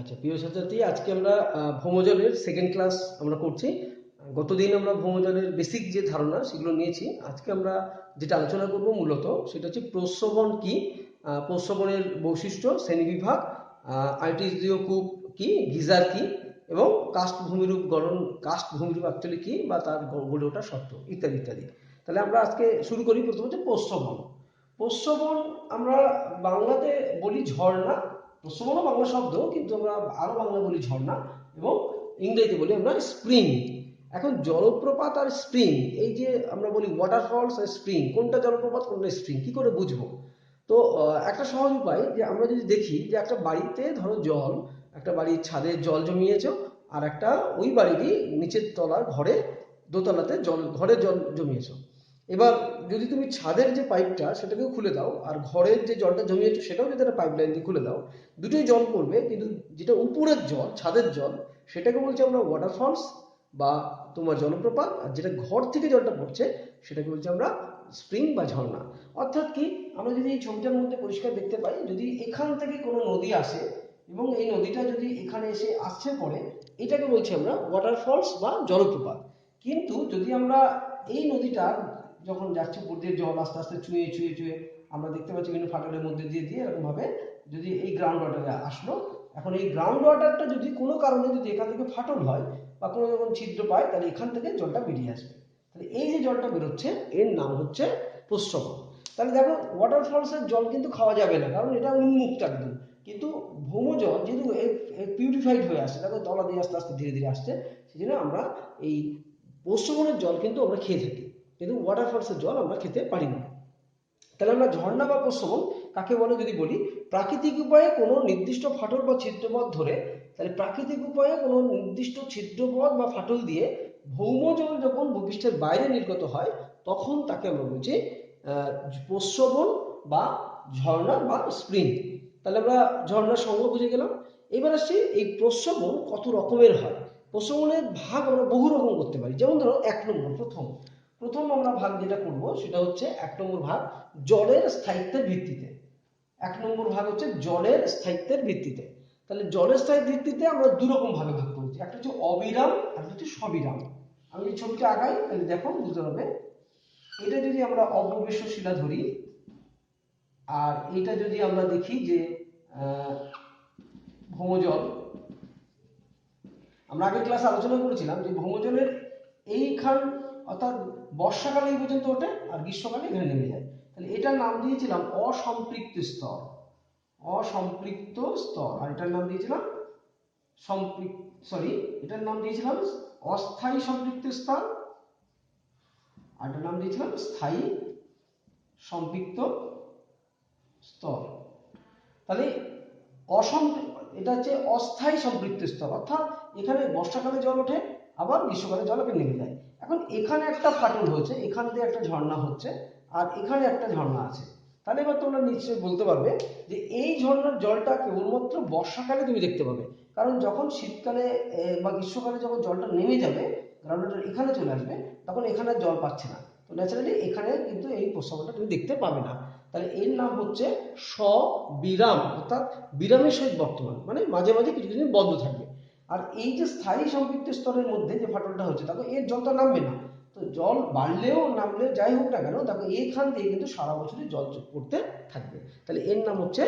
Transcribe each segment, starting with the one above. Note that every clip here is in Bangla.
আচ্ছা প্রিয় ছাত্রছাত্রী, আজকে আমরা ভৌমজলের সেকেন্ড ক্লাস আমরা করছি। গতদিন আমরা ভৌমজলের বেসিক যে ধারণা সেগুলো নিয়েছি। আজকে আমরা যেটা আলোচনা করব মূলত সেটা হচ্ছে প্রস্রবণ কি, প্রস্রবণের বৈশিষ্ট্য, শ্রেণীবিভাগ, আর্টেসীয় কূপ কি, গিজার কি, এবং কাস্ট ভূমিরূপ গঠন, কাস্ট ভূমিরূপ অ্যাকচুয়ালি কি বা তার গড়ে ওঠা শর্ত ইত্যাদি ইত্যাদি। তাহলে আমরা আজকে শুরু করি। প্রথম হচ্ছে প্রস্রবণ। প্রস্রবণ আমরা বাংলাতে বলি ঝর্ণা। প্রস্রবণও বাংলা শব্দ, কিন্তু আমরা আরো বাংলা বলি ঝর্ণা, এবং ইংরেজিতে বলি আমরা স্প্রিং। এখন জলপ্রপাত আর স্প্রিং, এই যে আমরা বলি ওয়াটারফলস আর স্প্রিং, কোনটা জলপ্রপাত কোনটা স্প্রিং, কি করে বুঝবো? তো একটা সহজ উপায়, যে আমরা যদি দেখি যে একটা বাড়িতে ধরো জল, একটা বাড়ির ছাদে জল জমিয়েছো, আর একটা ওই বাড়িরই নিচের তলার ঘরে, দোতলাতে জল, ঘরের জল জমিয়েছো। এবার যদি তুমি ছাদের যে পাইপটা সেটাকেও খুলে দাও, আর ঘরের যে জলটা জমিয়েছো সেটাও যদি একটা পাইপ লাইন দিয়ে খুলে দাও, দুটোই জল পড়বে, কিন্তু যেটা উপরের জল, ছাদের জল, সেটাকে বলছি আমরা ওয়াটারফলস বা তোমার জলপ্রপাত, আর যেটা ঘর থেকে জলটা পড়ছে সেটাকে বলছি আমরা স্প্রিং বা ঝর্ণা। অর্থাৎ কি, আমরা যদি এই ছবিটার মধ্যে পরিষ্কার দেখতে পাই, যদি এখান থেকে কোনো নদী আসে এবং এই নদীটা যদি এখানে এসে আসছে পড়ে, এটাকে বলছি আমরা ওয়াটারফলস বা জলপ্রপাত। কিন্তু যদি আমরা এই নদীটা যখন যাচ্ছে উপর দিয়ে জল আস্তে আস্তে চুয়ে চুয়ে চুয়ে, আমরা দেখতে পাচ্ছি বিভিন্ন ফাটলের মধ্যে দিয়ে দিয়ে এরকম ভাবে যদি এই গ্রাউন্ড ওয়াটারে আসলো, এখন এই গ্রাউন্ড ওয়াটারটা যদি কোনো কারণে যদি এখান থেকে ফাটল হয় বা কোনো যখন ছিদ্র পায়, তাহলে এখান থেকে জলটা বেরিয়ে আসবে। তাহলে এই যে জলটা বেরোচ্ছে এর নাম হচ্ছে প্রস্রবণ। তাহলে দেখো, ওয়াটারফলসের জল কিন্তু খাওয়া যাবে না, কারণ এটা উন্মুক্ত একদম। কিন্তু ভৌমজল যেহেতু পিউরিফাইড হয়ে আসছে, দেখো তলা দিয়ে আস্তে আস্তে ধীরে ধীরে আসছে, সেই জন্য আমরা এই প্রস্রবণের জল কিন্তু আমরা খেয়ে থাকি, কিন্তু ওয়াটারফলসের জল আমরা খেতে পারি না। তাহলে আমরা ঝর্ণা বা প্রস্রবণ কাকে বলে যদি বলি, প্রাকৃতিক উপায়ে কোনো নির্দিষ্ট ফাটল বা ছিদ্রপথ ধরে, তাহলে প্রাকৃতিক উপায়ে কোনো নির্দিষ্ট ছিদ্রপথ বা ফাটল দিয়ে ভৌমজল যখন ভূপৃষ্ঠের বাইরে নির্গত হয়, তখন তাকে আমরা বলছি প্রস্রবণ বা ঝর্ণা বা স্প্রিং। তাহলে আমরা ঝর্ণার সঙ্গ বুঝে গেলাম। এবার আসছি এই প্রস্রবণ কত রকমের হয়। প্রস্রবণের ভাগ আমরা বহু রকম করতে পারি। যেমন ধরো, এক নম্বর, প্রথম আমরা ভাগ যেটা করব সেটা হচ্ছে এক নম্বর ভাগ জলের স্থায়িত্বের ভিত্তিতে। এক নম্বর ভাগ হচ্ছে জলের স্থায়িত্বের ভিত্তিতে। তাহলে জলের স্থায়িত্বের ভিত্তিতে আমরা দু রকম ভাগে ভাগ করেছি, একটা হচ্ছে অবিরাম, একটা হচ্ছে সবিরাম। আমি এই ছবিটা আগাই, তাহলে দেখো বুঝতে পারবে। এটা যদি আমরা অপবেশ্য শিলা ধরি, আর এটা যদি আমরা দেখি যে ভৌমজল, আমরা আগের ক্লাসে আলোচনা করেছিলাম যে ভৌমজলের এইখান, অর্থাৎ বর্ষাকালে এই পর্যন্ত ওঠে আর গ্রীষ্মকালে এখানে নেমে যায়। তাহলে এটার নাম দিয়েছিলাম অসম্পৃক্ত স্তর, অসম্পৃক্ত স্তর। আর এটার নাম দিয়েছিলাম এটার নাম দিয়েছিলাম অস্থায়ী সম্পৃক্ত স্তর, আর এটার নাম দিয়েছিলাম স্থায়ী সম্পৃক্ত স্তর। তাহলে এটা হচ্ছে অস্থায়ী সম্পৃক্ত স্তর, অর্থাৎ এখানে বর্ষাকালে জল ওঠে আবার গ্রীষ্মকালে জল এখানে নেমে যায়। এখন এখানে একটা ফাটল হচ্ছে, এখান দিয়ে একটা ঝর্ণা হচ্ছে, আর এখানে একটা ঝর্ণা আছে। তাহলে এবার তোমরা নিশ্চয়ই বলতে পারবে যে এই ঝর্ণার জলটা কেবলমাত্র বর্ষাকালে তুমি দেখতে পাবে, কারণ যখন শীতকালে বা গ্রীষ্মকালে যখন জলটা নেমে যাবে, গ্রাউন্ডওয়াটার এখানে চলে আসবে, তখন এখানে জল পাচ্ছে না। তো ন্যাচারালি এখানে কিন্তু এই প্রস্রবণটা তুমি দেখতে পাবে না। তাহলে এর নাম হচ্ছে স্ববিরাম, অর্থাৎ বিরামের সহিত বর্তমান, মানে মাঝে মাঝে কিছু কিছু বন্ধ থাকবে। আর এই যে স্থায়ী সম্পৃক্ত স্তরের মধ্যে যে ফাটলটা হচ্ছে, দেখো এর জলটা নামবে না। তো জল বাড়লেও নামলেও যাই হোক না কেন, দেখো এইখান দিয়ে কিন্তু সারা বছরই জল পড়তে থাকবে। তাহলে এর নাম হচ্ছে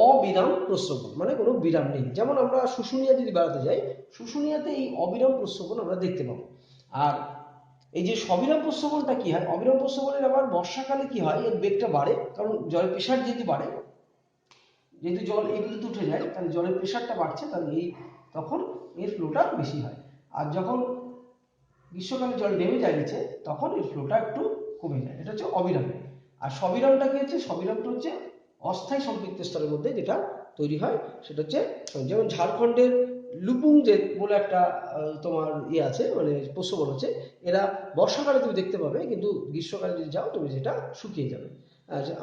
অবিরাম প্রস্রবণ, মানে কোনো বিরাম নেই। যেমন আমরা শুশুনিয়া যদি বেড়াতে যাই, শুশুনিয়াতে এই অবিরাম প্রস্রবণ আমরা দেখতে পাবো। আর এই যে সবিরাম প্রস্রবণটা কি হয়, অবিরাম প্রস্রবণের আবার বর্ষাকালে কি হয়, এর বেগটা বাড়ে, কারণ জলের প্রেশার যেহেতু বাড়ে, যেহেতু জল এই বিন্দুতে উঠে যায়, তাহলে জলের প্রেশারটা বাড়ছে, তাহলে এই তখন এর ফ্লোটা বেশি হয়। আর যখন গ্রীষ্মকালে জল নেমে যায় নিচে, তখন এর ফ্লোটা একটু কমে যায়। এটা হচ্ছে অবিরাম। আর সবিরামটা কি হচ্ছে, সবিরামটা হচ্ছে অস্থায়ী সম্পৃক্ত স্তরের মধ্যে যেটা তৈরি হয়, সেটা হচ্ছে যেমন ঝাড়খণ্ডের লুপুং যে বলে একটা তোমার ইয়ে আছে, মানে প্রস্রবণ আছে, এরা বর্ষাকালে তুমি দেখতে পাবে, কিন্তু গ্রীষ্মকালে যদি যাও তুমি সেটা শুকিয়ে যাবে,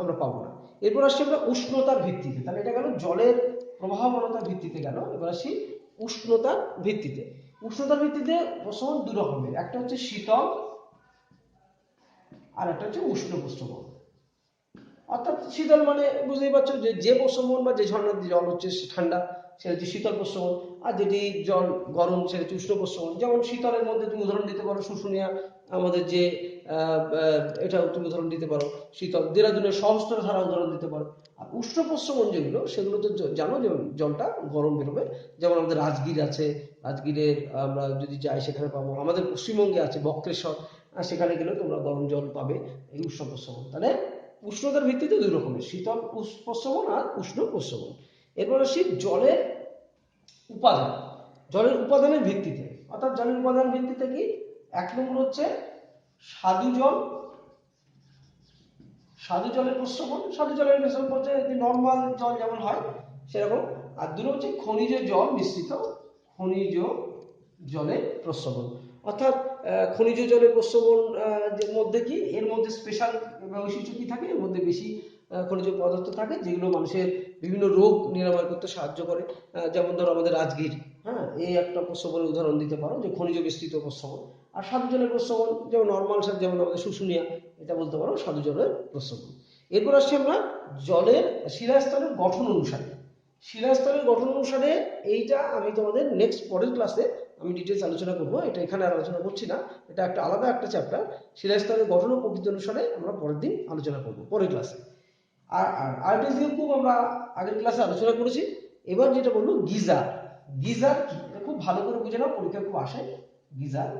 আমরা পাবো না। এরপর আসছি আমরা উষ্ণতার ভিত্তিতে। তাহলে এটা গেল জলের প্রবাহমানতার ভিত্তিতে গেল। এবার আসি উষ্ণতার ভিত্তিতে। উষ্ণতার ভিত্তিতে প্রস্রবণ দু রকমের, একটা হচ্ছে শীতল আর একটা হচ্ছে উষ্ণ প্রস্রবণ। অর্থাৎ শীতল মানে বুঝতেই পারছো যে প্রস্রবণ বা যে ঝর্ণার জল হচ্ছে ঠান্ডা, সেটা হচ্ছে শীতল প্রস্রবণ। আর যেটি জল গরম সেটা হচ্ছে উষ্ণ প্রস্রবণ। যেমন শীতলের মধ্যে তুমি উদাহরণ দিতে পারো শুশুনিয়া, আমাদের যে এটাও তুমি উদাহরণ দিতে পারো। শীতল দেরাদুনের সহস্রধারা উদাহরণ দিতে পারো। আর উষ্ণ প্রস্রবণ যেগুলো, সেগুলো তো জানো যে জলটা গরম বেরোবে। যেমন আমাদের রাজগীর আছে, রাজগীরের আমরা যদি যাই সেখানে পাবো। আমাদের পশ্চিমবঙ্গে আছে বক্রেশ্বর, সেখানে গেলেও তোমরা গরম জল পাবে এই উষ্ণ প্রস্রবণ। তাহলে উষ্ণতার ভিত্তিতে দুই রকমের, শীতল প্রস্রবণ আর উষ্ণ প্রস্রবণ। এরপর আসি জলের উপাদান। জলের উপাদানের ভিত্তিতে, অর্থাৎ জলের উপাদান ভিত্তিতে কি, এক নম্বর হচ্ছে স্বাদু জল, স্বাদু জলের প্রস্রবণ। স্বাদু জলের প্রস্রবণ বলতে নর্মাল জল যেমন হয় সেরকম। আর দুটো হচ্ছে খনিজ জল মিশ্রিত খনিজ জলের প্রস্রবণ। অর্থাৎ খনিজ জলের প্রস্রবণ মধ্যে কি, এর মধ্যে স্পেশাল বৈশিষ্ট্য কি থাকে, এর মধ্যে বেশি খনিজ পদার্থ থাকে যেগুলো মানুষের বিভিন্ন রোগ নিরাময় করতে সাহায্য করে। যেমন ধরো আমাদের রাজগীর, হ্যাঁ, এই একটা প্রস্রবণের উদাহরণ দিতে পারো যে খনিজ মিশ্রিত প্রস্রবণ। আর স্বাদু জলের প্রস্রবণ যেমন নর্মাল, যেমন আমাদের শুশুনিয়া, এটা বলতে পারো স্বাদু জলের প্রস্রবণ। এরপর আসছি আমরা জলের শিলাস্তরের গঠন অনুসারে। শিলাস্তরের গঠন অনুসারে এইটা আমি তোমাদের নেক্সট পরের ক্লাসে আমি ডিটেলস আলোচনা করব, এটা এখানে আর আলোচনা করছি না, এটা একটা আলাদা একটা চ্যাপ্টার। শিলাস্তরের গঠন ও প্রকৃতি অনুসারে আমরা পরের দিন আলোচনা করব পরের ক্লাসে। আর আর্টেসিয়াম খুব আমরা আগের ক্লাসে আলোচনা করেছি। এবার যেটা বলবো গিজার। গিজার কি, এটা খুব ভালো করে বুঝে নাও, পরীক্ষা খুব আসে। গিজার,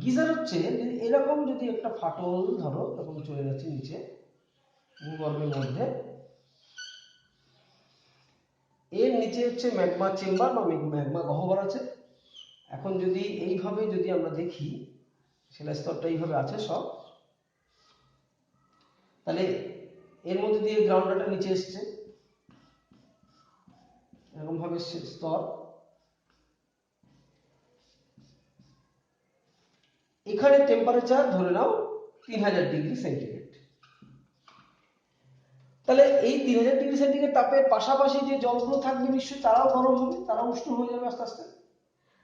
গিজার হচ্ছে এরকম যদি একটা ফাটল ধরো এরকম চলে যাচ্ছে নিচে ভূগর্ভের মধ্যে, এর নিচে হচ্ছে ম্যাগমা চেম্বার বা ম্যাগমা গহ্বর আছে। এখন যদি এইভাবে যদি আমরা দেখি, শিলাস্তরটা এইভাবে আছে সব, তাহলে এর মধ্যে দিয়ে গ্রাউন্ড ওয়াটার নিচে এসছে, এরকম ভাবে স্তর। এখানে টেম্পারেচার ধরে নাও 3000 ডিগ্রি সেন্টিগ্রেড। তাহলে এই 3000 ডিগ্রি সেন্টিগ্রেড তাপের পাশাপাশি যে জলগুলো থাকবে নিশ্চয়ই তারাও গরম হবে, তারাও উষ্ণ হয়ে যাবে আস্তে আস্তে।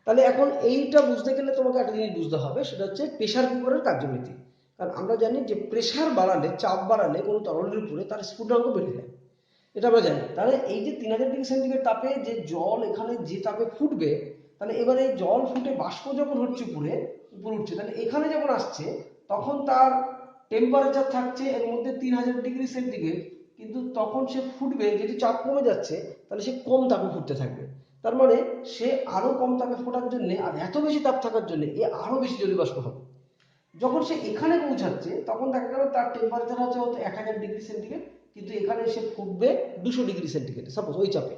তাহলে এখন এইটা বুঝতে গেলে তোমাকে একটা জিনিস বুঝতে হবে, সেটা হচ্ছে প্রেসার কুকারের কার্যনীতি। কারণ আমরা জানি যে প্রেসার বাড়ালে, চাপ বাড়ালে কোনো তরলের উপরে তার স্ফুটনাঙ্ক বেড়ে যায়, এটা আমরা জানি। তাহলে এই যে 3000 ডিগ্রি সেন্টিগ্রেড তাপে যে জল এখানে যে তাপে ফুটবে, তাহলে এবারে এই জল ফুটে বাষ্প যখন হচ্ছে উপরে উঠছে, তাহলে এখানে যখন আসছে তখন তার টেম্পারেচার থাকছে এর মধ্যে 3000 ডিগ্রি সেন্টিগ্রেড, কিন্তু তখন সে ফুটবে, যেটি চাপ কমে যাচ্ছে তাহলে সে কম তাপে ফুটতে থাকবে। তার মানে সে আরো কম তাপে ফোটার জন্য আর এত বেশি তাপ থাকার জন্য এ আরো বেশি জলীয় বাষ্প হবে। যখন সে এখানে পৌঁছাচ্ছে তখন দেখা গেল তার টেম্পারেচার আছে হয়তো 1000 ডিগ্রি সেন্টিগ্রেড, কিন্তু এখানে সে ফুটবে 200 ডিগ্রি সেন্টিগ্রেড সাপোজ ওই চাপে।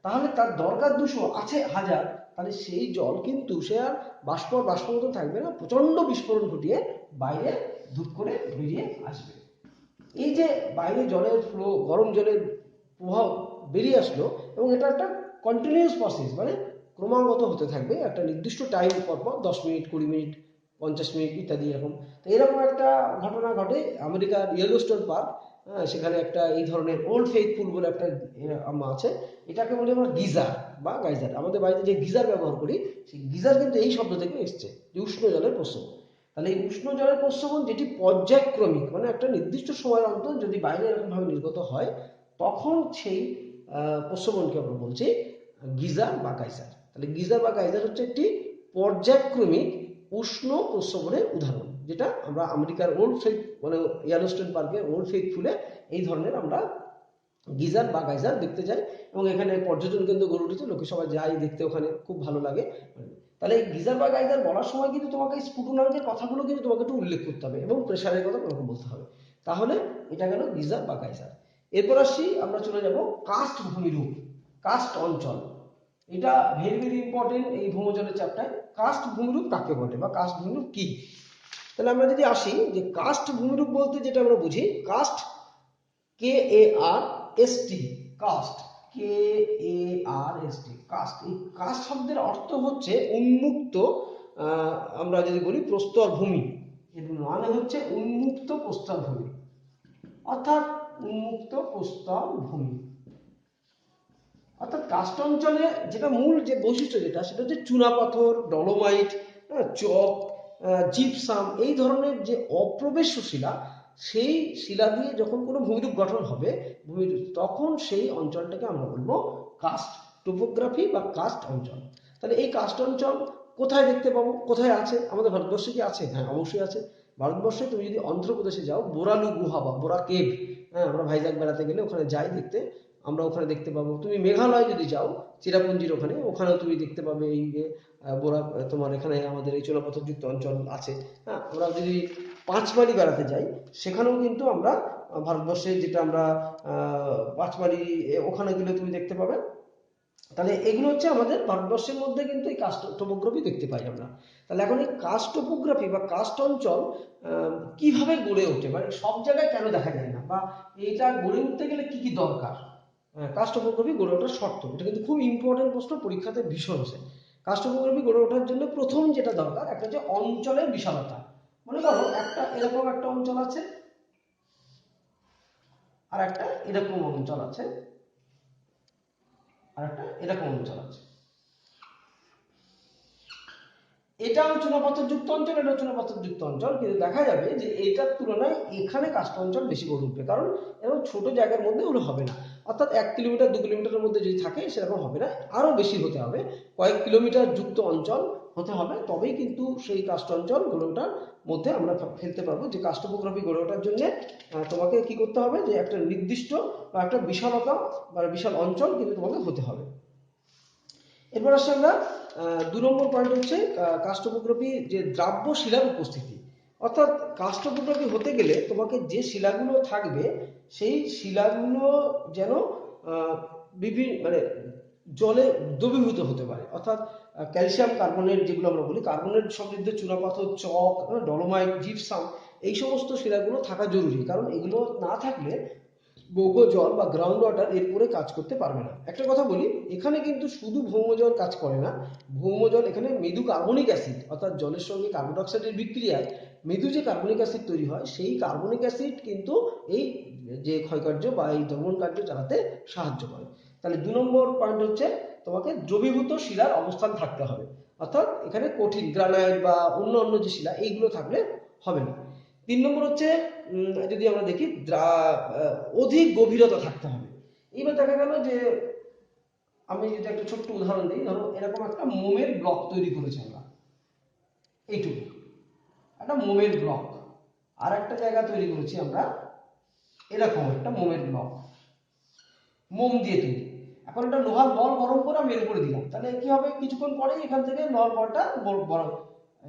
তাহলে তার দরকার 200, আছে 1000, তাহলে সেই জল কিন্তু সে আর বাষ্প মতন থাকবে না, প্রচন্ড বিস্ফোরণ ঘটিয়ে বাইরে ধূপ করে বেরিয়ে আসবে। এই যে বাইরে জলের ফ্লো, গরম জলের প্রভাব বেরিয়ে আসলো, এবং এটা একটা কন্টিনিউয়াস প্রসেস, মানে ক্রমাগত হতে থাকবে একটা নির্দিষ্ট টাইম পর পর, 10 মিনিট, 20 মিনিট, 50 মিনিট ইত্যাদি এরকম। তো এরকম একটা ঘটনা ঘটে আমেরিকার ইয়েলোস্টোন পার্ক, সেখানে একটা এই ধরনের ওল্ড ফেইথফুল বলে একটা আছে, এটাকে বলি আমরা গিজার বা গাইজার। আমাদের বাড়িতে যে গিজার ব্যবহার করি, সেই গিজার কিন্তু এই শব্দ থেকে এসছে, যে উষ্ণ জলের প্রস্রবণ। তাহলে এই উষ্ণ জলের প্রস্রবণ যেটি পর্যায়ক্রমিক, মানে একটা নির্দিষ্ট সময়ের অন্তর যদি বাইরে এরকম ভাবে নির্গত হয়, তখন সেই প্রস্রবণকে আমরা বলছি গিজার বা গাইজার। তাহলে গিজার বা গাইজার হচ্ছে একটি পর্যায়ক্রমিক উষ্ণ প্রস্রবণের উদাহরণ, যেটা আমরা আমেরিকার ওল্ড ফেইথ মানে ইয়েলোস্টোন পার্কের ওল্ড ফেইথফুলে এই ধরনের আমরা গিজার বা গাইজার দেখতে যাই। এবং এখানে পর্যটন কেন্দ্র গড়ে উঠেছে, লোকে সবাই যায় দেখতে, ওখানে খুব ভালো লাগে। তাহলে এই গিজার বা গাইজার বলার সময় কিন্তু তোমাকে স্ফুটনাঙ্কের কথাগুলো কিন্তু তোমাকে একটু উল্লেখ করতে হবে, এবং প্রেসারের কথা তোমাকে বলতে হবে। তাহলে এটা গেল গিজার বা গাইজার। এরপর আসি, আমরা চলে যাব কাস্ট ভূমিরূপ, কাস্ট অঞ্চল। এটা ভেরি ভেরি ইম্পর্টেন্ট এই ভৌমজলের চ্যাপ্টার। কাস্ট ভূমিরূপ কাকে বলে বা কাস্ট ভূমিরূপ কি? তাহলে আমরা যদি আসি যে কাস্ট ভূমিরূপ বলতে যেটা আমরা বুঝি, caste KARST, caste KARST, caste. এই কাস্ট শব্দের অর্থ হচ্ছে উন্মুক্ত, আমরা যদি বলি প্রস্তর ভূমি, এর মানে হচ্ছে উন্মুক্ত প্রস্তর ভূমি, অর্থাৎ উন্মুক্ত প্রস্তর ভূমি। অর্থাৎ কাস্ট অঞ্চলে যেটা মূল যে বৈশিষ্ট্য যেটা, সেটা হচ্ছে চুনাপাথর, ডলোমাইট, চক, জিপসাম, এই ধরনের যে অপ্রবেশ্য শিলা, সেই শিলা দিয়ে যখন কোনো ভূমিরূপ গঠন হবে তখন সেই অঞ্চলটাকে আমরা বলবো কাস্ট টোপোগ্রাফি বা কাস্ট অঞ্চল। তাহলে এই কাস্ট অঞ্চল কোথায় দেখতে পাবো, কোথায় আছে? আমাদের ভারতবর্ষে কি আছে? হ্যাঁ, অবশ্যই আছে। ভারতবর্ষে তুমি যদি অন্ধ্রপ্রদেশে যাও, বোরালু গুহা বা বোরা কেভ, হ্যাঁ, আমরা ভাইজাগ বেড়াতে গেলে ওখানে যাই দেখতে, আমরা ওখানে দেখতে পাবো। তুমি মেঘালয় যদি যাও, চিরাপুঞ্জির ওখানেও তুমি দেখতে পাবে এই যে বোরা, তোমার এখানে আমাদের এই চুনাপাথরযুক্ত অঞ্চল আছে। হ্যাঁ, আমরা যদি পাঁচমারি বেড়াতে যাই, সেখানেও কিন্তু আমরা ভারতবর্ষে যেটা আমরা পাঁচমারি ওখানে গেলে তুমি দেখতে পাবে। তাহলে এগুলো হচ্ছে আমাদের ভারতবর্ষের মধ্যে কিন্তু এই কাস্ট টোপোগ্রাফি দেখতে পাই আমরা। তাহলে এখন এই কাস্ট টোপোগ্রাফি বা কাস্ট অঞ্চল কিভাবে গড়ে ওঠে, মানে সব জায়গায় কেন দেখা যায় না, বা এইটা গড়ে উঠতে গেলে কি কি দরকার? কাস্ট টোপোগ্রাফি গড়ে ওঠার শর্ত, এটা কিন্তু খুব ইম্পর্টেন্ট প্রশ্ন, পরীক্ষাতে ভীষণ আসে। কাস্ট টোপোগ্রাফি গড়ে ওঠার জন্য প্রথম যেটা দরকার, একটা হচ্ছে অঞ্চলের বিশালতা। মনে করো একটা এরকম একটা অঞ্চল আছে, আর একটা এরকম অঞ্চল আছে, আর একটা এরকম অঞ্চল আছে। এটাও চুনাপাথরযুক্ত অঞ্চল, এটাও চুনাপাথরযুক্ত অঞ্চল, কিন্তু দেখা যাবে যে এটার তুলনায় এখানে কাস্ট অঞ্চল বেশি গড়ে উঠবে, কারণ এরকম ছোট জায়গার মধ্যে ওগুলো হবে না। অর্থাৎ 1 কিলোমিটার 2 কিলোমিটারের মধ্যে যদি থাকে সেরকম হবে না, আরো বেশি হতে হবে, কয়েক কিলোমিটার যুক্ত অঞ্চল হতে হবে, তবেই কিন্তু সেই কাস্ট অঞ্চল গড়ে ওঠার মধ্যে আমরা ফেলতে পারবো। যে কাস্ট টোপোগ্রাফি গড়ে ওঠার জন্য তোমাকে কি করতে হবে, যে একটা নির্দিষ্ট বা একটা বিশালতা বা বিশাল অঞ্চল কিন্তু তোমাকে হতে হবে। এরপর আসছে আমরা 2 নম্বর পয়েন্ট হচ্ছে কাস্ট টোপোগ্রাফি, যে দ্রাব্য শিলার উপস্থিতি। অর্থাৎ কাস্ট টোপোগ্রাফি হতে গেলে তোমাকে যে শিলাগুলো থাকবে সেই শিলাগুলো যেন বিভিন্ন মানে জলে দ্রবীভূত হতে পারে। অর্থাৎ ক্যালসিয়াম কার্বনেট, যেগুলো আমরা বলি কার্বনেট সমৃদ্ধ চুনাপাথর, চক, ডলোমাইট, জিপসাম, এই সমস্ত শিলাগুলো থাকা জরুরি, কারণ এগুলো না থাকলে ভৌম জল বা গ্রাউন্ড ওয়াটার এর উপরে কাজ করতে পারবে না। একটা কথা বলি, এখানে কিন্তু শুধু ভৌম জল কাজ করে না। ভৌম জল এখানে মৃদু কার্বনিক অ্যাসিড, অর্থাৎ জলের সঙ্গে কার্বন ডাইঅক্সাইডের বিক্রিয়ায় মৃদু যে কার্বনিক অ্যাসিড তৈরি হয়, সেই কার্বনিক অ্যাসিড কিন্তু এই যে ক্ষয়কার্য বা এই দমন কার্য চালাতে সাহায্য করে। তাহলে 2 নম্বর পয়েন্ট হচ্ছে তোমাকে দ্রবীভূত শিলার অবস্থান থাকতে হবে। অর্থাৎ এখানে কঠিন গ্রানাইট বা অন্য অন্য যে শিলা, এইগুলো থাকলে হবে না। 3 নম্বর হচ্ছে যদি আমরা দেখি অধিক গভীরতা থাকতে হবে। এইবার দেখা গেল যে আমি যদি একটা ছোট্ট উদাহরণ দিই, ধরো এরকম একটা মোমের ব্লক তৈরি করেছি আমরা, এইটুকু একটা মোমের ব্লক, আর একটা জায়গা তৈরি করেছি আমরা এরকম একটা মোমের ব্লক, মোম দিয়ে তৈরি। এখন একটা লোহার বল গরম করে আমি এর উপরে দিলাম, তাহলে কি হবে, কিছুক্ষণ পরেই এখান থেকে লোহার বলটা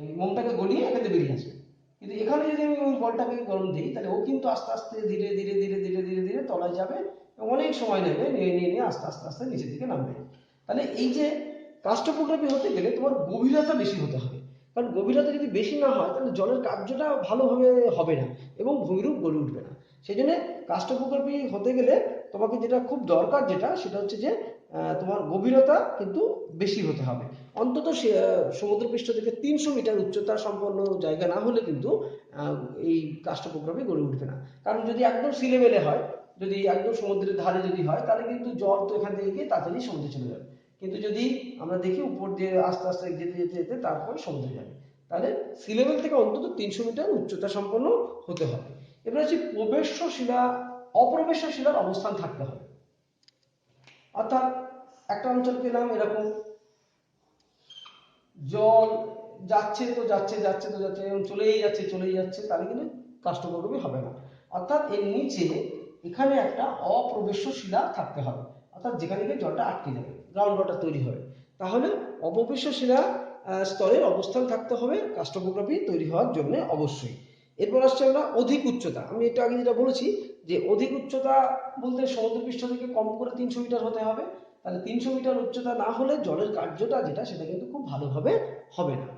এই মোমটাকে গলিয়ে এখান থেকে বেরিয়ে আসবে। কিন্তু এখানে যদি আমি ওই বলটাকে গরম দিই, তাহলে ও কিন্তু আস্তে আস্তে ধীরে ধীরে ধীরে ধীরে ধীরে ধীরে তলায় যাবে, অনেক সময় নেবে, নিয়ে নিয়ে নিয়ে আস্তে আস্তে আস্তে নিচের দিকে নামবে। তাহলে এই যে কাস্ট টোপোগ্রাফি হতে গেলে তোমার গভীরতা বেশি হতে হবে, কারণ গভীরতা যদি বেশি না হয় তাহলে জলের কার্যটা ভালোভাবে হবে না এবং ভূমিরূপ গড়ে উঠবে না। সেই জন্য কাস্ট টোপোগ্রাফি হতে গেলে তোমাকে যেটা খুব দরকার, সেটা হচ্ছে যে তোমার গভীরতা কিন্তু বেশি হতে হবে। অন্তত সমুদ্রপৃষ্ঠ থেকে 300 মিটার উচ্চতা সম্পন্ন জায়গা না হলে কিন্তু এই কাস্ট টোপোগ্রাফি গড়ে উঠবে না। কারণ যদি একদম সি লেভেলে হয়, যদি একদম সমুদ্রের ধারে যদি হয়, তাহলে কিন্তু জল তো এখান থেকে গিয়ে তাড়াতাড়ি সমুদ্রে চলে যাবে। কিন্তু যদি আমরা দেখি উপর দিয়ে আস্তে আস্তে যেতে যেতে যেতে তারপরে সমুদ্রে যাবে, তাহলে সি লেভেল থেকে অন্তত 300 মিটার উচ্চতা সম্পন্ন হতে হবে। এবার হচ্ছে প্রবেশ্য শিলা, অপ্রবেশ্য শিলার অবস্থান থাকতে হবে। অর্থাৎ একটা অঞ্চল পেলাম এরকম, জল যাচ্ছে তো যাচ্ছে, যাচ্ছে তো যাচ্ছে, এবং চলেই যাচ্ছে চলেই যাচ্ছে, তাহলে কিন্তু কাস্ট টোপোগ্রাফি হবে না। অর্থাৎ এর নিচে এখানে একটা অপ্রবেশ্য শিলা থাকতে হবে, অর্থাৎ যেখানে গিয়ে জলটা আটকে যাবে, গ্রাউন্ড ওয়াটার তৈরি হবে। তাহলে অপ্রবেশ্য শিলা স্তরের অবস্থান থাকতে হবে কাস্ট টোপোগ্রাফি তৈরি হওয়ার জন্য অবশ্যই। এরপর আসছে আমরা অধিক উচ্চতা। আমি একটু আগে যেটা বলেছি যে অধিক উচ্চতা বলতে সমুদ্রপৃষ্ঠ থেকে কম করে 300 মিটার হতে হবে। তাহলে 300 মিটার উচ্চতা না হলে জলের কার্যটা যেটা, সেটা কিন্তু খুব ভালোভাবে হবে না।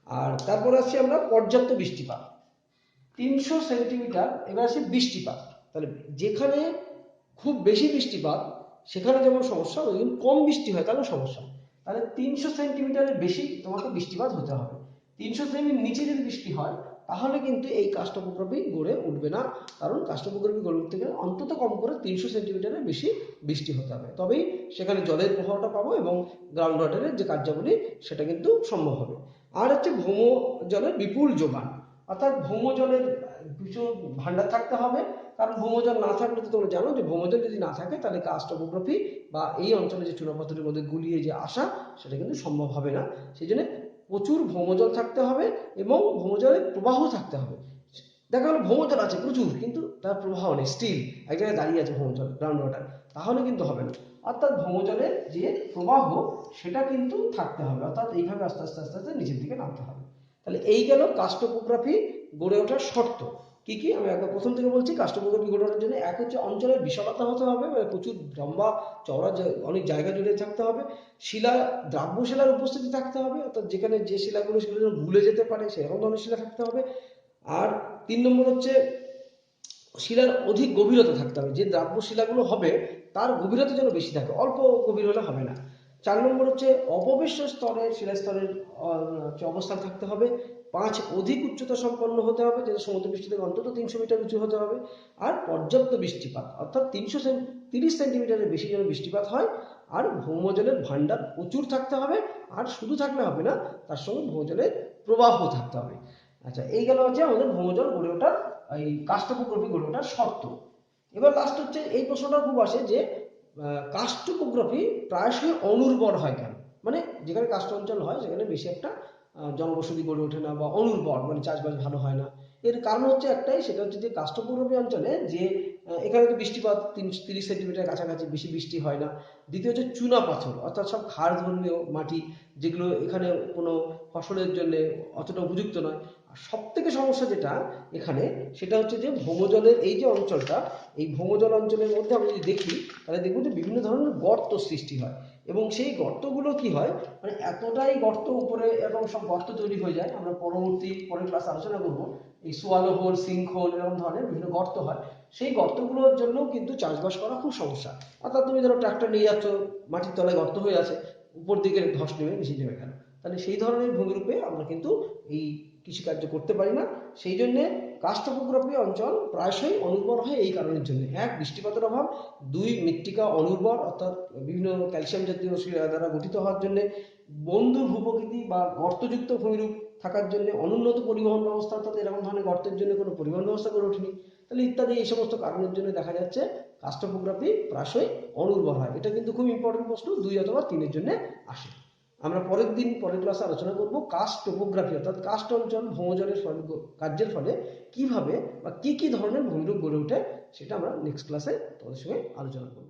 আর তারপর আসছি আমরা পর্যাপ্ত বৃষ্টিপাত, 300 সেন্টিমিটার। এবার আসি বৃষ্টিপাত। তাহলে যেখানে খুব বেশি বৃষ্টিপাত সেখানে যেমন সমস্যা, ওই কম বৃষ্টি হয় তাহলে সমস্যা। তাহলে 300 সেন্টিমিটারের বেশি তোমাকে বৃষ্টিপাত হতে হবে। 300 সেমির নিচে যদি বৃষ্টি হয় তাহলে কিন্তু এই কাস্ট টোপোগ্রাফি গড়ে উঠবে না, কারণ কাস্ট টোপোগ্রাফি গড়ে উঠতে গেলে অন্তত কম করে 300 সেন্টিমিটারের বেশি বৃষ্টি হতে হবে, তবেই সেখানে জলের প্রবাহটা পাবো এবং গ্রাউন্ড ওয়াটারের যে কার্যাবলী সেটা কিন্তু সম্ভব হবে। আর হচ্ছে ভৌম জলের বিপুল যোগান। অর্থাৎ ভৌম জলের কিছু ভান্ডার থাকতে হবে, কারণ ভৌমজল না থাকলে তো তোমরা জানো যে ভৌমজল যদি না থাকে তাহলে কার্স্ট টোপোগ্রাফি বা এই অঞ্চলে যে চুনাপাথরের মধ্যে গুলিয়ে যে আসা সেটা কিন্তু সম্ভব হবে না। সেই জন্য প্রচুর ভৌমজল থাকতে হবে এবং ভৌমজলের প্রবাহ থাকতে হবে। দেখা গেলো ভৌমজল আছে প্রচুর কিন্তু তার প্রবাহ নেই, স্টিল এক জায়গায় দাঁড়িয়ে আছে ভৌমজল, গ্রাউন্ড ওয়াটার, তাহলে কিন্তু হবে না। অর্থাৎ ভৌমজলের যে প্রবাহ সেটা কিন্তু থাকতে হবে, অর্থাৎ এইভাবে আস্তে আস্তে আস্তে আস্তে নিচের দিকে নামতে হবে। তাহলে এই গেল কার্স্ট টোপোগ্রাফি গড়ে ওঠার শর্ত। কি কি আমি একবার প্রথম থেকে বলছি। কার্স্ট টোপোগ্রাফি গড়ে ওঠার জন্য এক হচ্ছে অঞ্চলের বিশালতা হতে হবে, মানে প্রচুর লম্বা চওড়া অনেক জায়গা জুড়ে থাকতে হবে। শিলা, দ্রাব্য শিলার উপস্থিতি থাকতে হবে, অর্থাৎ যেখানে যে শিলাগুলো সেগুলো যেন ভুলে যেতে পারে সেরকম ধরনের শিলা থাকতে হবে। আর 3 নম্বর হচ্ছে শিলার অধিক গভীরতা থাকতে হবে, যে দ্রাব্য শিলাগুলো হবে তার গভীরতা যেন বেশি থাকে, অল্প গভীর হলে হবে না। 4 নম্বর হচ্ছে অপবেশ্য স্তরের শিলাস্তরের অবস্থান থাকতে হবে। 5 অধিক উচ্চতা সম্পন্ন হতে হবে, যেটা সমুদ্রপৃষ্ঠ থেকে অন্তত 300 মিটার উঁচু হতে হবে। আর পর্যাপ্ত বৃষ্টিপাত, অর্থাৎ 30 সেন্টিমিটারের বেশি যেন বৃষ্টিপাত হয়। আর ভৌমজলের ভান্ডার প্রচুর থাকতে হবে, আর শুধু থাকলে হবে না, তার সঙ্গে ভৌমজলের প্রবাহ থাকতে হবে। আচ্ছা, এই গেল হচ্ছে আমাদের ভৌমজল গড়ে ওঠার, এই কার্স্ট টোপোগ্রাফি গড়ে ওঠার শর্ত। এবার লাস্ট হচ্ছে এই প্রশ্নটা খুব আসে যে কার্স্ট টোপোগ্রাফি প্রায়শই অনুর্বর হয় কেন, মানে যেখানে কার্স্ট অঞ্চল হয় সেখানে বেশি একটা জনবসতি গড়ে ওঠে না বা অনুর্বর, মানে চাষবাস ভালো হয় না। এর কারণ হচ্ছে একটাই, সেটা হচ্ছে যে কার্স্ট টোপোগ্রাফি অঞ্চলে যে এখানে তো বৃষ্টিপাত 30 সেন্টিমিটার কাছাকাছি, বেশি বৃষ্টি হয় না। দ্বিতীয় হচ্ছে চুনা পাথর, অর্থাৎ সব ক্ষার ধর্মীয় মাটি, যেগুলো এখানে কোনো ফসলের জন্য অতটা উপযুক্ত নয়। আর সব থেকে সমস্যা যেটা এখানে, সেটা হচ্ছে যে ভৌমজলের এই যে অঞ্চলটা, এই ভৌমজল অঞ্চলের মধ্যে আমরা যদি দেখি তাহলে দেখব যে বিভিন্ন ধরনের গর্ত সৃষ্টি হয়। এবং সেই গর্তগুলো কি হয়, মানে এতটাই গর্ত উপরে এরকম সব গর্ত তৈরি হয়ে যায়, আমরা পরের ক্লাসে আলোচনা করব এই সোয়ালো হোল, সিঙ্ক হোল, এরকম ধরনের বিভিন্ন গর্ত হয়। সেই গর্তগুলোর জন্য কিন্তু চাষবাস করা খুব সমস্যা। অর্থাৎ তুমি ধরো ট্রাক্টর নিয়ে যাচ্ছ, মাটির তলায় গর্ত হয়ে আছে, উপর দিকে ধস নেমে নিচে নেমে গেল, তাহলে সেই ধরনের ভূমিরূপে আমরা কিন্তু এই কৃষিকার্য করতে পারি না। সেই জন্যে কার্স্ট টোপোগ্রাফি অঞ্চল প্রায়শই অনুর্বর হয় এই কারণের জন্য। 1, বৃষ্টিপাতের অভাব। 2, মৃত্তিকা অনুর্বর, অর্থাৎ বিভিন্ন ক্যালসিয়াম জাতীয় শিলা দ্বারা গঠিত হওয়ার জন্য। বন্ধু ভূপ্রকৃতি বা গর্তযুক্ত ভূমিরূপ থাকার জন্য। অনুন্নত পরিবহন ব্যবস্থা, অর্থাৎ এরকম ধরনের গর্তের জন্য কোনো পরিবহন ব্যবস্থা গড়ে ওঠেনি। তাহলে ইত্যাদি এই সমস্ত কারণের জন্য দেখা যাচ্ছে কার্স্ট টোপোগ্রাফি প্রায়শই অনুর্বর হয়। এটা কিন্তু খুব ইম্পর্টেন্ট প্রশ্ন, 2 অথবা 3-এর জন্য আসে। আমরা পরের ক্লাসে আলোচনা করব কার্স্ট টোপোগ্রাফি, অর্থাৎ কার্স্ট অঞ্চল ভৌমজলের কার্যের ফলে কিভাবে বা কি কি ধরনের ভূমিরূপ গড়ে ওঠে, সেটা আমরা নেক্সট ক্লাসে তোমাদের সঙ্গে আলোচনা করব।